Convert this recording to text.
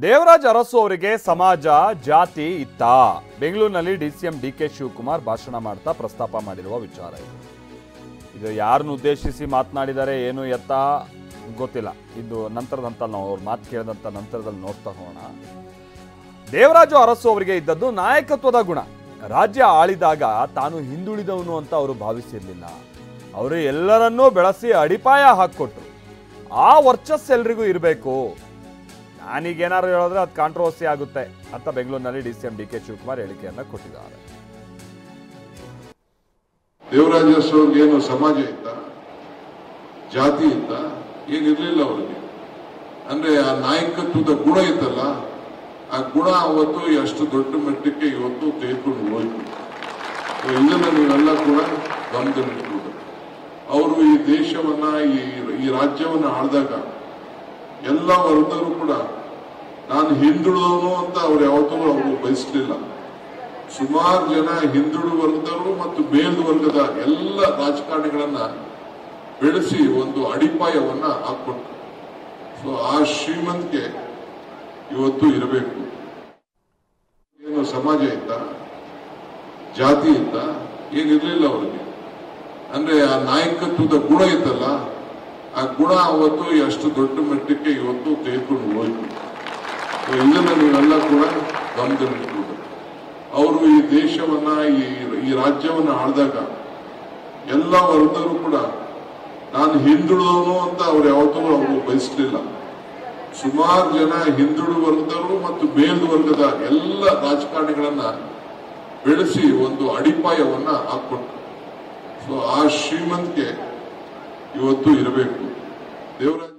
ದೇವರಾಜ್ ಅರಸು ಅವರಿಗೆ ಸಮಾಜ ಜಾತಿ ಇತ್ತ. ಬೆಂಗಳೂರಿನಲ್ಲಿ ಡಿಸಿಎಂ ಡಿಕೆ ಶಿವಕುಮಾರ್ ಭಾಷಣ ಮಾಡ್ತಾ ಪ್ರಸ್ತಾಪ ಮಾಡಿರುವ ವಿಚಾರ ಇದು ಯಾರನ್ನು ಉದ್ದೇಶಿಸಿ ಮಾತನಾಡಿದರೆ ಏನು ಎತ್ತ ಗೊತ್ತಿಲ್ಲ. ಇದು ನಂತರದ ಹಂತ ನಾವು ಅವ್ರ ಮಾತು ಕೇಳಿದಂತ ನಂತರದಲ್ಲಿ ನೋಡ್ತಾ ಹೋಗೋಣ. ದೇವರಾಜು ಅರಸು ಅವರಿಗೆ ಇದ್ದದ್ದು ನಾಯಕತ್ವದ ಗುಣ. ರಾಜ್ಯ ಆಳಿದಾಗ ತಾನು ಹಿಂದುಳಿದವನು ಅಂತ ಅವರು ಭಾವಿಸಿರಲಿಲ್ಲ. ಅವರು ಎಲ್ಲರನ್ನೂ ಬೆಳೆಸಿ ಅಡಿಪಾಯ ಹಾಕಿಕೊಟ್ರು. ಆ ವರ್ಚಸ್ಸು ಎಲ್ರಿಗೂ ಇರಬೇಕು. ನಾನೀಗೇನಾದ್ರು ಹೇಳಿದ್ರೆ ಅದು ಕಾಂಟ್ರವರ್ಸಿ ಆಗುತ್ತೆ ಅಂತ ಬೆಂಗಳೂರಿನಲ್ಲಿ ಡಿಸಿಎಂ ಡಿಕೆ ಶಿವಕುಮಾರ್ ಹೇಳಿಕೆಯನ್ನ ಕೊಟ್ಟಿದ್ದಾರೆ. ದೇವರಾಜ ಅರಸು ಏನು ಸಮಾಜ ಇತ್ತ, ಜಾತಿ ಇತ್ತ, ಏನಿರ್ಲಿಲ್ಲ ಅವರಿಗೆ. ಅಂದ್ರೆ ಆ ನಾಯಕತ್ವದ ಗುಣ ಇತ್ತಲ್ಲ, ಆ ಗುಣ ಅವತ್ತು ಎಷ್ಟು ದೊಡ್ಡ ಮಟ್ಟಕ್ಕೆ ಇವತ್ತು ತೆಗೆದುಕೊಂಡು ಹೋಯ್ತು. ಇದನ್ನ ನೀವೆಲ್ಲ ಕೂಡ ಗಮನದಲ್ಲಿಟ್ಕೊಂಡು ಅವರು ಈ ದೇಶವನ್ನ ಈ ರಾಜ್ಯವನ್ನ ಆಳಿದಾಗ ಎಲ್ಲ ವರ್ಗದವರು ಕೂಡ ನಾನು ಹಿಂದುಳಿದವನು ಅಂತ ಅವ್ರು ಯಾವತ್ತೂ ಅವರು ಬಯಸಲಿಲ್ಲ. ಸುಮಾರು ಜನ ಹಿಂದುಳಿದ ವರ್ಗದವರು ಮತ್ತು ಮೇಲ್ದ ವರ್ಗದ ಎಲ್ಲ ರಾಜಕಾರಣಿಗಳನ್ನ ಬೆಳೆಸಿ ಒಂದು ಅಡಿಪಾಯವನ್ನ ಹಾಕೊಟ್ರು. ಸೊ ಆ ಶ್ರೀಮಂತಿಕೆ ಇವತ್ತು ಇರಬೇಕು. ಏನು ಸಮಾಜ ಇತ್ತ, ಜಾತಿ ಇತ್ತ, ಏನಿರ್ಲಿಲ್ಲ ಅವರಿಗೆ. ಅಂದ್ರೆ ಆ ನಾಯಕತ್ವದ ಗುಣ ಇತ್ತಲ್ಲ, ಆ ಗುಣ ಅವತ್ತು ಎಷ್ಟು ದೊಡ್ಡ ಮಟ್ಟಕ್ಕೆ ಇವತ್ತು ತೆಗೆದುಕೊಂಡು ಹೋಯ್ತು. ಇದನ್ನ ನೀವೆಲ್ಲ ಕೂಡ ಗಮನದಲ್ಲಿಟ್ಕೊಂಡು ಅವರು ಈ ದೇಶವನ್ನ ಈ ರಾಜ್ಯವನ್ನ ಆಳಿದಾಗ ಎಲ್ಲ ವರ್ಗದವರು ಕೂಡ ನಾನು ಹಿಂದುಳಿದವನು ಅಂತ ಅವ್ರು ಯಾವತ್ತೂ ಅವರು ಬಯಸಲಿಲ್ಲ. ಸುಮಾರು ಜನ ಹಿಂದುಳಿದ ವರ್ಗದವರು ಮತ್ತು ಮೇಲ್ದ ವರ್ಗದ ಎಲ್ಲ ರಾಜಕಾರಣಿಗಳನ್ನ ಬೆಳೆಸಿ ಒಂದು ಅಡಿಪಾಯವನ್ನ ಹಾಕೊಟ್ರು. ಸೊ ಆ ಶ್ರೀಮಂತಿಕೆ ಇವತ್ತು ಇರಬೇಕು. ದೇವರಾಜ